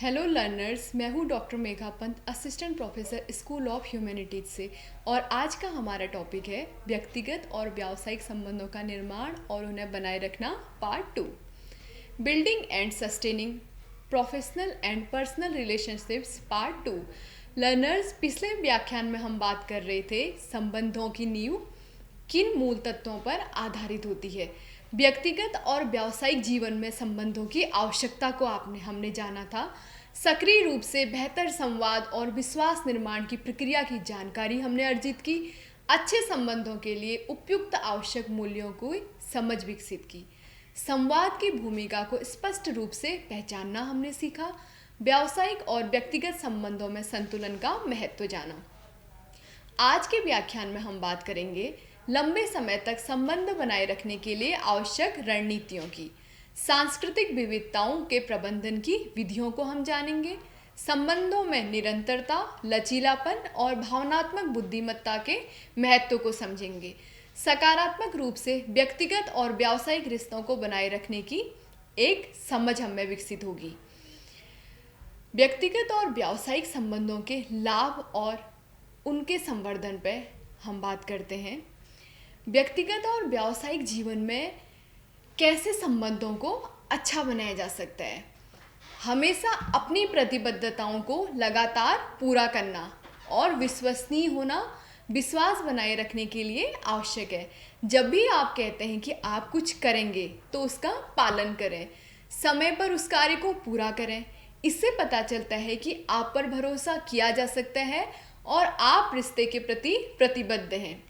Hello learners, मैं हूँ doctor Megha Pant, assistant professor school of humanities से। और आज का हमारा टॉपिक है व्यक्तिगत और व्यावसायिक संबंधों का निर्माण और उन्हें बनाए रखना, part 2। Building and sustaining professional and personal relationships, part 2। Learners, पिछले व्याख्यान में हम बात कर रहे थे संबंधों की नींव किन मूल तत्वों पर आधारित होती है। व्यक्तिगत और व्यावसायिक जीवन में संबंधों की आवश्यकता को हमने जाना था। सक्रिय रूप से बेहतर संवाद और विश्वास निर्माण की प्रक्रिया की जानकारी हमने अर्जित की। अच्छे संबंधों के लिए उपयुक्त आवश्यक मूल्यों को समझ विकसित की। संवाद की भूमिका को स्पष्ट रूप से पहचानना हमने सीखा। व्यावसायिक और व्यक्तिगत संबंधों में संतुलन का महत्व जाना। आज के व्याख्यान में हम बात करेंगे लंबे समय तक संबंध बनाए रखने के लिए आवश्यक रणनीतियों की। सांस्कृतिक विविधताओं के प्रबंधन की विधियों को हम जानेंगे। संबंधों में निरंतरता, लचीलापन और भावनात्मक बुद्धिमत्ता के महत्व को समझेंगे। सकारात्मक रूप से व्यक्तिगत और व्यावसायिक रिश्तों को बनाए रखने की एक समझ हमें विकसित होगी। व्यक्तिगत और व्यावसायिक संबंधों के लाभ और उनके संवर्धन पर हम बात करते हैं। व्यक्तिगत और व्यावसायिक जीवन में कैसे संबंधों को अच्छा बनाया जा सकता है। हमेशा अपनी प्रतिबद्धताओं को लगातार पूरा करना और विश्वसनीय होना विश्वास बनाए रखने के लिए आवश्यक है। जब भी आप कहते हैं कि आप कुछ करेंगे तो उसका पालन करें, समय पर उस कार्य को पूरा करें। इससे पता चलता है कि आप पर भरोसा किया जा सकता है और आप रिश्ते के प्रति प्रतिबद्ध हैं।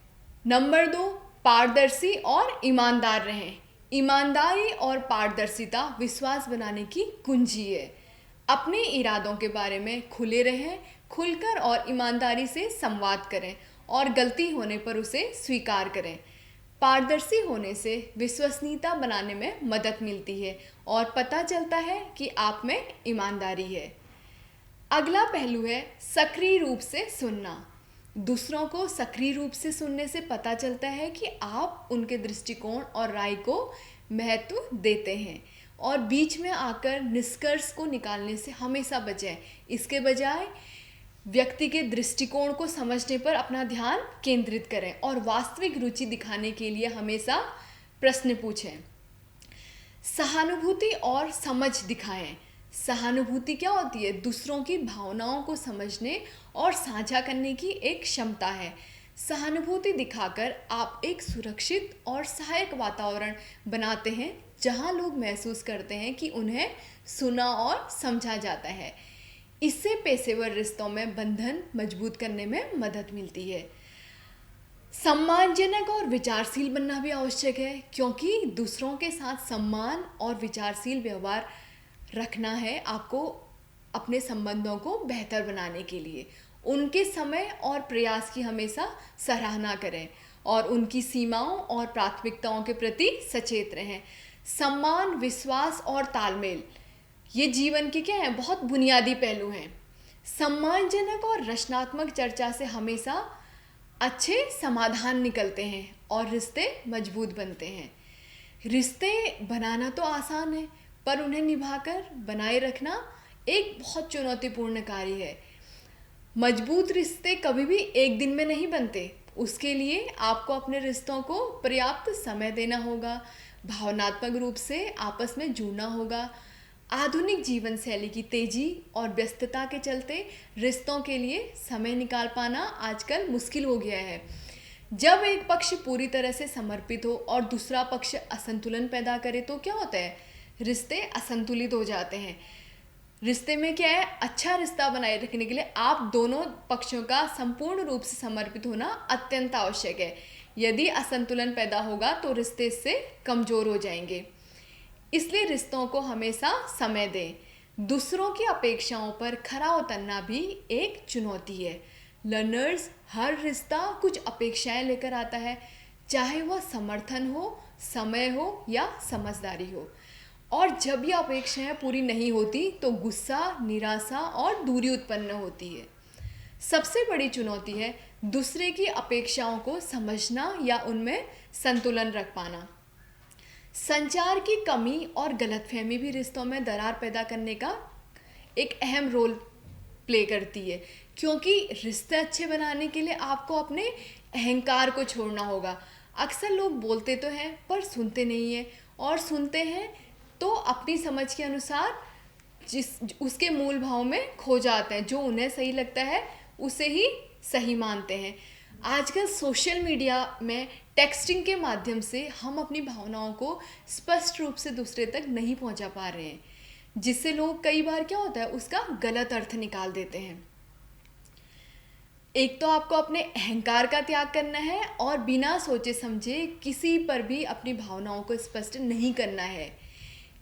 नंबर 2, पारदर्शी और ईमानदार रहें। ईमानदारी और पारदर्शिता विश्वास बनाने की कुंजी है। अपने इरादों के बारे में खुले रहें, खुलकर और ईमानदारी से संवाद करें और गलती होने पर उसे स्वीकार करें। पारदर्शी होने से विश्वसनीयता बनाने में मदद मिलती है और पता चलता है कि आप में ईमानदारी है। अगला पहलू है सक्रिय रूप से सुनना। दूसरों को सक्रिय रूप से सुनने से पता चलता है कि आप उनके दृष्टिकोण और राय को महत्व देते हैं और बीच में आकर निष्कर्ष को निकालने से हमेशा बचें। इसके बजाय व्यक्ति के दृष्टिकोण को समझने पर अपना ध्यान केंद्रित करें और वास्तविक रुचि दिखाने के लिए हमेशा प्रश्न पूछें। सहानुभूति और समझ दिखाएं। सहानुभूति क्या होती है? दूसरों की भावनाओं को समझने और साझा करने की एक क्षमता है। सहानुभूति दिखाकर आप एक सुरक्षित और सहायक वातावरण बनाते हैं जहां लोग महसूस करते हैं कि उन्हें सुना और समझा जाता है। इससे पेशेवर रिश्तों में बंधन मजबूत करने में मदद मिलती है। सम्मानजनक और विचारशील बनना भी आवश्यक है, क्योंकि दूसरों के साथ सम्मान और विचारशील व्यवहार रखना है आपको अपने संबंधों को बेहतर बनाने के लिए। उनके समय और प्रयास की हमेशा सराहना करें और उनकी सीमाओं और प्राथमिकताओं के प्रति सचेत रहें। सम्मान, विश्वास और तालमेल ये जीवन के क्या हैं? बहुत बुनियादी पहलू हैं। सम्मानजनक और रचनात्मक चर्चा से हमेशा अच्छे समाधान निकलते हैं और रिश्ते मजबूत बनते हैं। रिश्ते बनाना तो आसान है, पर उन्हें निभाकर बनाए रखना एक बहुत चुनौतीपूर्ण कार्य है। मजबूत रिश्ते कभी भी एक दिन में नहीं बनते। उसके लिए आपको अपने रिश्तों को पर्याप्त समय देना होगा, भावनात्मक रूप से आपस में जुड़ना होगा। आधुनिक जीवन शैली की तेजी और व्यस्तता के चलते रिश्तों के लिए समय निकाल पाना आजकल मुश्किल हो गया है। जब एक पक्ष पूरी तरह से समर्पित हो और दूसरा पक्ष असंतुलन पैदा करे तो क्या होता है? रिश्ते असंतुलित हो जाते हैं। रिश्ते में क्या है? अच्छा रिश्ता बनाए रखने के लिए आप दोनों पक्षों का संपूर्ण रूप से समर्पित होना अत्यंत आवश्यक है। यदि असंतुलन पैदा होगा तो रिश्ते इससे कमज़ोर हो जाएंगे। इसलिए रिश्तों को हमेशा समय दें। दूसरों की अपेक्षाओं पर खरा उतरना भी एक चुनौती है। लर्नर्स, हर रिश्ता कुछ अपेक्षाएं लेकर आता है, चाहे वह समर्थन हो, समय हो या समझदारी हो। और जब ये अपेक्षाएं पूरी नहीं होती तो गुस्सा, निराशा और दूरी उत्पन्न होती है। सबसे बड़ी चुनौती है दूसरे की अपेक्षाओं को समझना या उनमें संतुलन रख पाना। संचार की कमी और गलतफहमी भी रिश्तों में दरार पैदा करने का एक अहम रोल प्ले करती है, क्योंकि रिश्ते अच्छे बनाने के लिए आपको अपने अहंकार को छोड़ना होगा। अक्सर लोग बोलते तो हैं पर सुनते नहीं हैं, और सुनते हैं तो अपनी समझ के अनुसार जिस उसके मूल भाव में खो जाते हैं, जो उन्हें सही लगता है उसे ही सही मानते हैं। आजकल सोशल मीडिया में टेक्सटिंग के माध्यम से हम अपनी भावनाओं को स्पष्ट रूप से दूसरे तक नहीं पहुंचा पा रहे हैं, जिससे लोग कई बार क्या होता है उसका गलत अर्थ निकाल देते हैं। एक तो आपको अपने अहंकार का त्याग करना है और बिना सोचे समझे किसी पर भी अपनी भावनाओं को स्पष्ट नहीं करना है।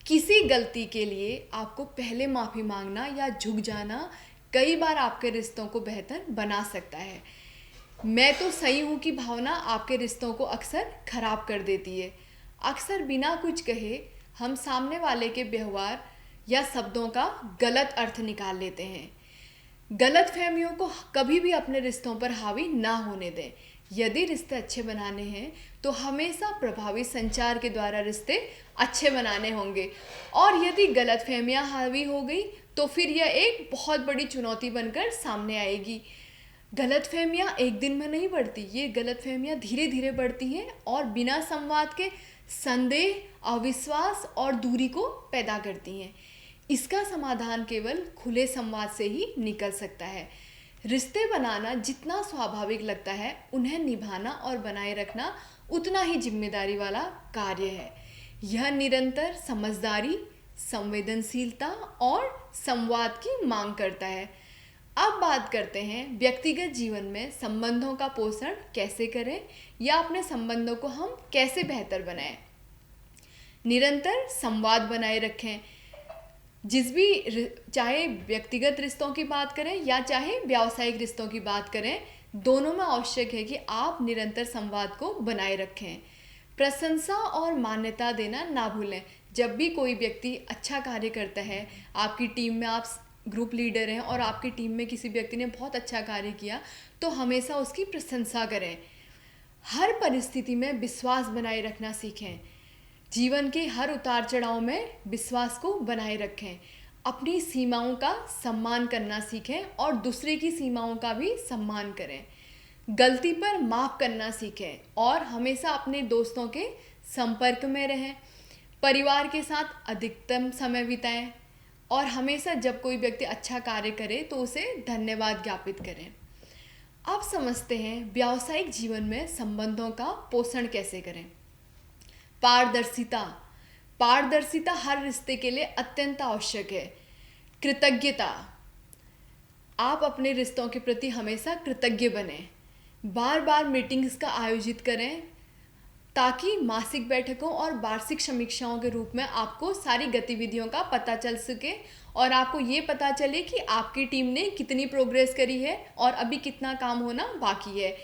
किसी गलती के लिए आपको पहले माफ़ी मांगना या झुक जाना कई बार आपके रिश्तों को बेहतर बना सकता है। मैं तो सही हूँ कि भावना आपके रिश्तों को अक्सर खराब कर देती है। अक्सर बिना कुछ कहे हम सामने वाले के व्यवहार या शब्दों का गलत अर्थ निकाल लेते हैं। गलत फहमियों को कभी भी अपने रिश्तों पर हावी ना होने दें। यदि रिश्ते अच्छे बनाने हैं तो हमेशा प्रभावी संचार के द्वारा रिश्ते अच्छे बनाने होंगे, और यदि गलत फहमियाँ हावी हो गई तो फिर यह एक बहुत बड़ी चुनौती बनकर सामने आएगी। गलत फहमियाँ एक दिन में नहीं बढ़ती, ये गलत फहमियाँ धीरे धीरे बढ़ती हैं और बिना संवाद के संदेह, अविश्वास और दूरी को पैदा करती हैं। इसका समाधान केवल खुले संवाद से ही निकल सकता है। रिश्ते बनाना जितना स्वाभाविक लगता है, उन्हें निभाना और बनाए रखना उतना ही जिम्मेदारी वाला कार्य है। यह निरंतर समझदारी, संवेदनशीलता और संवाद की मांग करता है। अब बात करते हैं व्यक्तिगत जीवन में संबंधों का पोषण कैसे करें या अपने संबंधों को हम कैसे बेहतर बनाएं। निरंतर संवाद बनाए रखें। चाहे व्यक्तिगत रिश्तों की बात करें या चाहे व्यावसायिक रिश्तों की बात करें, दोनों में आवश्यक है कि आप निरंतर संवाद को बनाए रखें। प्रशंसा और मान्यता देना ना भूलें। जब भी कोई व्यक्ति अच्छा कार्य करता है, आपकी टीम में आप ग्रुप लीडर हैं और आपकी टीम में किसी व्यक्ति ने बहुत अच्छा कार्य किया, तो हमेशा उसकी प्रशंसा करें। हर परिस्थिति में विश्वास बनाए रखना सीखें। जीवन के हर उतार चढ़ाव में विश्वास को बनाए रखें। अपनी सीमाओं का सम्मान करना सीखें और दूसरे की सीमाओं का भी सम्मान करें। गलती पर माफ़ करना सीखें और हमेशा अपने दोस्तों के संपर्क में रहें। परिवार के साथ अधिकतम समय बिताएं और हमेशा जब कोई व्यक्ति अच्छा कार्य करे तो उसे धन्यवाद ज्ञापित करें। अब समझते हैं व्यावसायिक जीवन में संबंधों का पोषण कैसे करें। पारदर्शिता हर रिश्ते के लिए अत्यंत आवश्यक है। कृतज्ञता, आप अपने रिश्तों के प्रति हमेशा कृतज्ञ बनें। बार बार मीटिंग्स का आयोजित करें ताकि मासिक बैठकों और वार्षिक समीक्षाओं के रूप में आपको सारी गतिविधियों का पता चल सके और आपको ये पता चले कि आपकी टीम ने कितनी प्रोग्रेस करी है और अभी कितना काम होना बाकी है।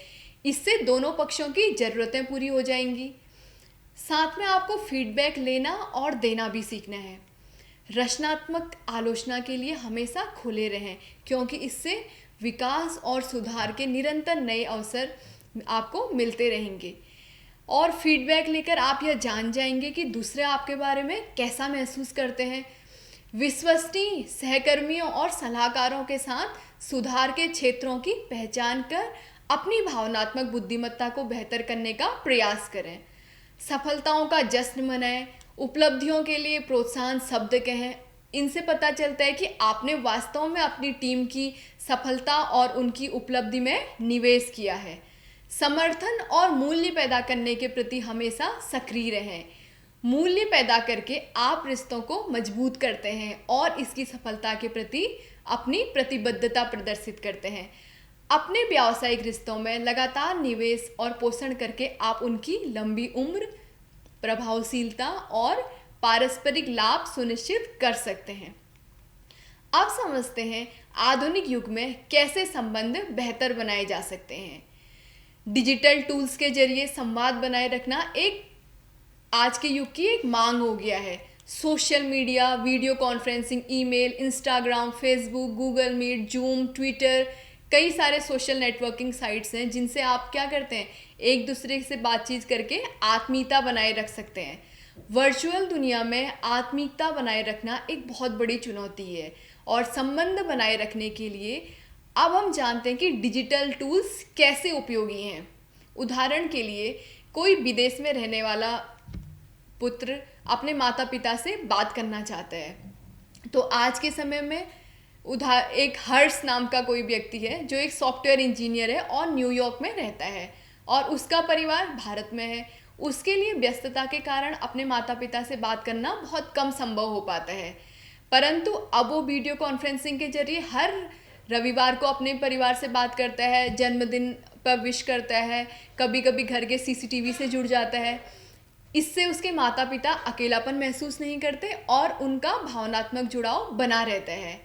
इससे दोनों पक्षों की ज़रूरतें पूरी हो जाएंगी। साथ में आपको फीडबैक लेना और देना भी सीखना है। रचनात्मक आलोचना के लिए हमेशा खुले रहें, क्योंकि इससे विकास और सुधार के निरंतर नए अवसर आपको मिलते रहेंगे। और फीडबैक लेकर आप यह जान जाएंगे कि दूसरे आपके बारे में कैसा महसूस करते हैं। विश्वसनीय सहकर्मियों और सलाहकारों के साथ सुधार के क्षेत्रों की पहचान कर अपनी भावनात्मक बुद्धिमत्ता को बेहतर करने का प्रयास करें। सफलताओं का जश्न मनाएं, उपलब्धियों के लिए प्रोत्साहन शब्द कहें। इनसे पता चलता है कि आपने वास्तव में अपनी टीम की सफलता और उनकी उपलब्धि में निवेश किया है। समर्थन और मूल्य पैदा करने के प्रति हमेशा सक्रिय रहें। मूल्य पैदा करके आप रिश्तों को मजबूत करते हैं और इसकी सफलता के प्रति अपनी प्रतिबद्धता प्रदर्शित करते हैं। अपने व्यावसायिक रिश्तों में लगातार निवेश और पोषण करके आप उनकी लंबी उम्र, प्रभावशीलता और पारस्परिक लाभ सुनिश्चित कर सकते हैं। अब समझते हैं आधुनिक युग में कैसे संबंध बेहतर बनाए जा सकते हैं। डिजिटल टूल्स के जरिए संवाद बनाए रखना एक आज के युग की एक मांग हो गया है। Social media, video conferencing, email, Instagram, Facebook, Google Meet, Zoom, Twitter, कई सारे सोशल नेटवर्किंग साइट्स हैं जिनसे आप क्या करते हैं, एक दूसरे से बातचीत करके आत्मीयता बनाए रख सकते हैं। वर्चुअल दुनिया में आत्मीयता बनाए रखना एक बहुत बड़ी चुनौती है और संबंध बनाए रखने के लिए अब हम जानते हैं कि डिजिटल टूल्स कैसे उपयोगी हैं। उदाहरण के लिए कोई विदेश में रहने वाला पुत्र अपने माता पिता से बात करना चाहता है, तो आज के समय में एक हर्ष नाम का कोई व्यक्ति है जो एक सॉफ्टवेयर इंजीनियर है और न्यूयॉर्क में रहता है और उसका परिवार भारत में है। उसके लिए व्यस्तता के कारण अपने माता पिता से बात करना बहुत कम संभव हो पाता है, परंतु अब वो वीडियो कॉन्फ्रेंसिंग के जरिए हर रविवार को अपने परिवार से बात करता है, जन्मदिन पर विश करता है, कभी कभी घर के सीसीटीवी से जुड़ जाता है। इससे उसके माता पिता अकेलापन महसूस नहीं करते और उनका भावनात्मक जुड़ाव बना रहता है।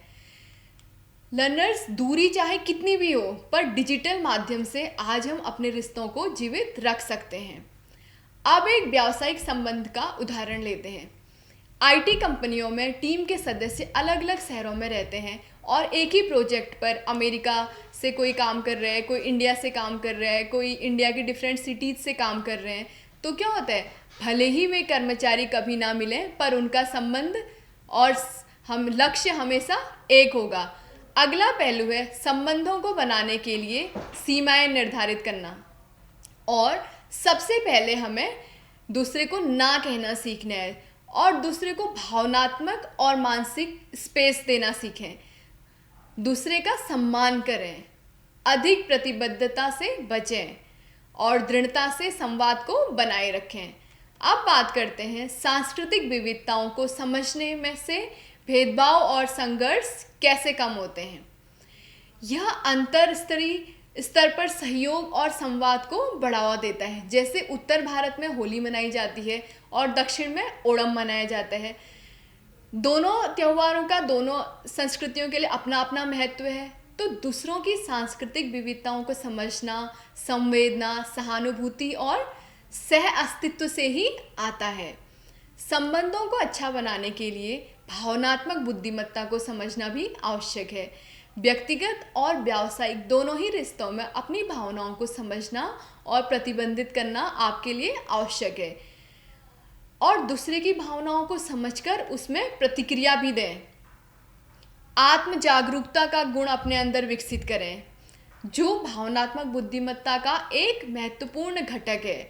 लर्नर्स, दूरी चाहे कितनी भी हो, पर डिजिटल माध्यम से आज हम अपने रिश्तों को जीवित रख सकते हैं। अब एक व्यावसायिक संबंध का उदाहरण लेते हैं। आईटी कंपनियों में टीम के सदस्य अलग अलग शहरों में रहते हैं और एक ही प्रोजेक्ट पर अमेरिका से कोई काम कर रहा है, कोई इंडिया से काम कर रहा है, कोई इंडिया की डिफरेंट सिटीज़ से काम कर रहे हैं। तो क्या होता है, भले ही वे कर्मचारी कभी ना मिलें, पर उनका संबंध और हम लक्ष्य हमेशा एक होगा। अगला पहलू है संबंधों को बनाने के लिए सीमाएं निर्धारित करना। और सबसे पहले हमें दूसरे को ना कहना सीखना है और दूसरे को भावनात्मक और मानसिक स्पेस देना सीखें। दूसरे का सम्मान करें, अधिक प्रतिबद्धता से बचें और दृढ़ता से संवाद को बनाए रखें। अब बात करते हैं सांस्कृतिक विविधताओं को समझने में से भेदभाव और संघर्ष कैसे कम होते हैं। यह अंतर स्तरीय स्तर पर सहयोग और संवाद को बढ़ावा देता है। जैसे उत्तर भारत में होली मनाई जाती है और दक्षिण में ओणम मनाया जाता है। दोनों त्योहारों का दोनों संस्कृतियों के लिए अपना अपना महत्व है, तो दूसरों की सांस्कृतिक विविधताओं को समझना, संवेदना, सहानुभूति और सह अस्तित्व से ही आता है। संबंधों को अच्छा बनाने के लिए भावनात्मक बुद्धिमत्ता को समझना भी आवश्यक है। व्यक्तिगत और व्यावसायिक दोनों ही रिश्तों में अपनी भावनाओं को समझना और प्रतिबंधित करना आपके लिए आवश्यक है और दूसरे की भावनाओं को समझकर उसमें प्रतिक्रिया भी दें। आत्म जागरूकता का गुण अपने अंदर विकसित करें, जो भावनात्मक बुद्धिमत्ता का एक महत्वपूर्ण घटक है।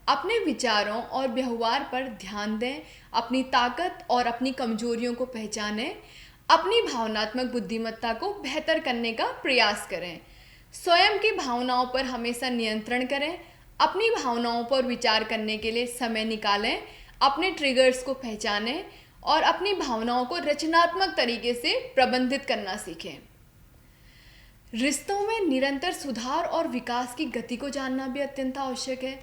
अपने विचारों और व्यवहार पर ध्यान दें, अपनी ताकत और अपनी कमजोरियों को पहचानें, अपनी भावनात्मक बुद्धिमत्ता को बेहतर करने का प्रयास करें। स्वयं की भावनाओं पर हमेशा नियंत्रण करें, अपनी भावनाओं पर विचार करने के लिए समय निकालें, अपने ट्रिगर्स को पहचानें और अपनी भावनाओं को रचनात्मक तरीके से प्रबंधित करना सीखें। रिश्तों में निरंतर सुधार और विकास की गति को जानना भी अत्यंत आवश्यक है।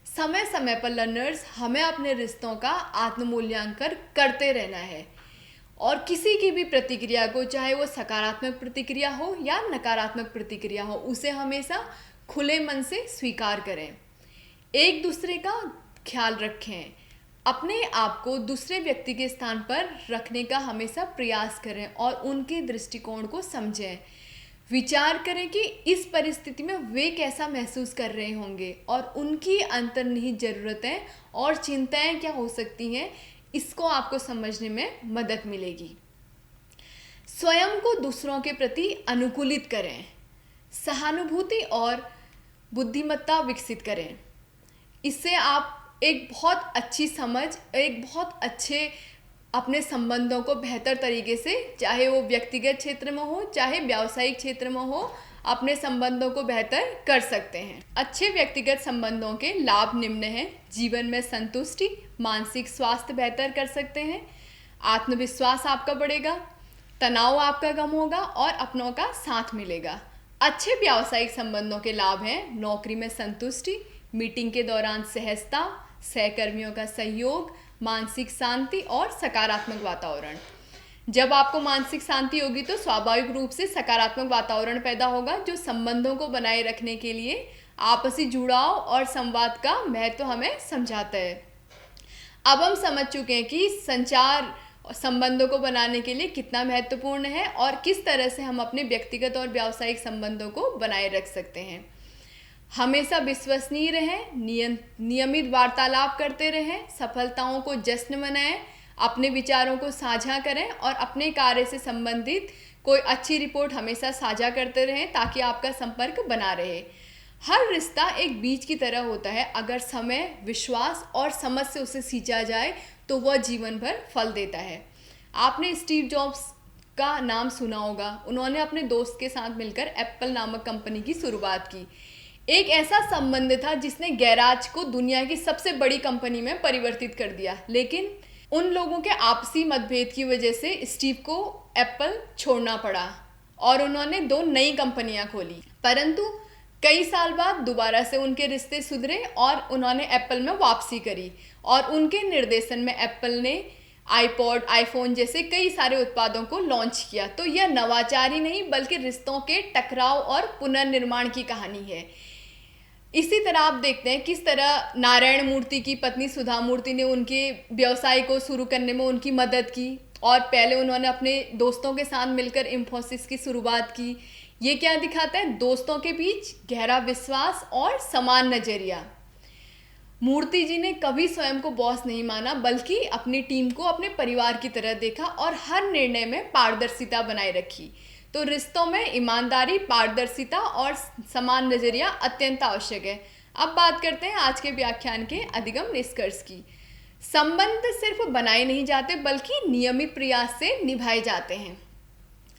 समय समय पर लर्नर्स हमें अपने रिश्तों का आत्ममूल्यांकन करते रहना है और किसी की भी प्रतिक्रिया को, चाहे वो सकारात्मक प्रतिक्रिया हो या नकारात्मक प्रतिक्रिया हो, उसे हमेशा खुले मन से स्वीकार करें। एक दूसरे का ख्याल रखें, अपने आप को दूसरे व्यक्ति के स्थान पर रखने का हमेशा प्रयास करें और उनके दृष्टिकोण को समझें। विचार करें कि इस परिस्थिति में वे कैसा महसूस कर रहे होंगे और उनकी अंतर्निहित ज़रूरतें और चिंताएं क्या हो सकती हैं, इसको आपको समझने में मदद मिलेगी। स्वयं को दूसरों के प्रति अनुकूलित करें, सहानुभूति और बुद्धिमत्ता विकसित करें। इससे आप एक बहुत अच्छी समझ, एक बहुत अच्छे अपने संबंधों को बेहतर तरीके से, चाहे वो व्यक्तिगत क्षेत्र में हो चाहे व्यावसायिक क्षेत्र में हो, अपने संबंधों को बेहतर कर सकते हैं। अच्छे व्यक्तिगत संबंधों के लाभ निम्न हैं। जीवन में संतुष्टि, मानसिक स्वास्थ्य बेहतर कर सकते हैं, आत्मविश्वास आपका बढ़ेगा, तनाव आपका कम होगा और अपनों का साथ मिलेगा। अच्छे व्यावसायिक संबंधों के लाभ हैं नौकरी में संतुष्टि, मीटिंग के दौरान सहजता, सहकर्मियों का सहयोग, मानसिक शांति और सकारात्मक वातावरण। जब आपको मानसिक शांति होगी तो स्वाभाविक रूप से सकारात्मक वातावरण पैदा होगा, जो संबंधों को बनाए रखने के लिए आपसी जुड़ाव और संवाद का महत्व हमें समझाता है। अब हम समझ चुके हैं कि संचार संबंधों को बनाने के लिए कितना महत्वपूर्ण है और किस तरह से हम अपने व्यक्तिगत और व्यावसायिक संबंधों को बनाए रख सकते हैं। हमेशा विश्वसनीय रहें, नियमित वार्तालाप करते रहें, सफलताओं को जश्न मनाएं, अपने विचारों को साझा करें और अपने कार्य से संबंधित कोई अच्छी रिपोर्ट हमेशा साझा करते रहें ताकि आपका संपर्क बना रहे। हर रिश्ता एक बीज की तरह होता है, अगर समय, विश्वास और समझ से उसे सींचा जाए तो वह जीवन भर फल देता है। आपने स्टीव जॉब्स का नाम सुना होगा। उन्होंने अपने दोस्त के साथ मिलकर एप्पल नामक कंपनी की शुरुआत की। एक ऐसा संबंध था जिसने गैराज को दुनिया की सबसे बड़ी कंपनी में परिवर्तित कर दिया, लेकिन उन लोगों के आपसी मतभेद की वजह से स्टीव को एप्पल छोड़ना पड़ा और उन्होंने 2 नई कंपनियां खोली। परंतु कई साल बाद दोबारा से उनके रिश्ते सुधरे और उन्होंने एप्पल में वापसी करी और उनके निर्देशन में एप्पल ने आईपॉड, आईफोन जैसे कई सारे उत्पादों को लॉन्च किया। तो यह नवाचार ही नहीं बल्कि रिश्तों के टकराव और पुनर्निर्माण की कहानी है। इसी तरह आप देखते हैं किस तरह नारायण मूर्ति की पत्नी सुधा मूर्ति ने उनके व्यवसाय को शुरू करने में उनकी मदद की और पहले उन्होंने अपने दोस्तों के साथ मिलकर इंफोसिस की शुरुआत की। ये क्या दिखाता है? दोस्तों के बीच गहरा विश्वास और समान नजरिया। मूर्ति जी ने कभी स्वयं को बॉस नहीं माना बल्कि अपनी टीम को अपने परिवार की तरह देखा और हर निर्णय में पारदर्शिता बनाए रखी। तो रिश्तों में ईमानदारी, पारदर्शिता और समान नजरिया अत्यंत आवश्यक है। अब बात करते हैं आज के व्याख्यान के अधिगम निष्कर्ष की। संबंध सिर्फ बनाए नहीं जाते बल्कि नियमित प्रयास से निभाए जाते हैं।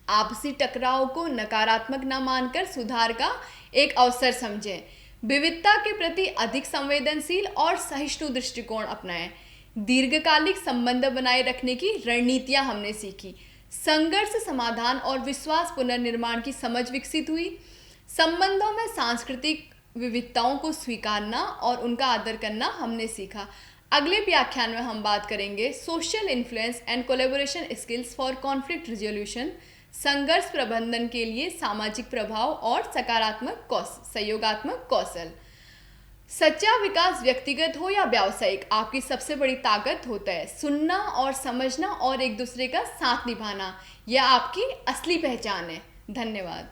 आपसी टकराव को नकारात्मक न मानकर सुधार का एक अवसर समझें। विविधता के प्रति अधिक संवेदनशील और सहिष्णु दृष्टिकोण अपनाएं। दीर्घकालिक संबंध बनाए रखने की रणनीतियां हमने सीखी। संघर्ष समाधान और विश्वास पुनर्निर्माण की समझ विकसित हुई। संबंधों में सांस्कृतिक विविधताओं को स्वीकारना और उनका आदर करना हमने सीखा। अगले व्याख्यान में हम बात करेंगे social influence and collaboration skills for conflict resolution, संघर्ष प्रबंधन के लिए सामाजिक प्रभाव और सकारात्मक सहयोगात्मक कौशल। सच्चा विकास व्यक्तिगत हो या व्यावसायिक, आपकी सबसे बड़ी ताकत होता है सुनना और समझना और एक दूसरे का साथ निभाना। यह आपकी असली पहचान है। धन्यवाद।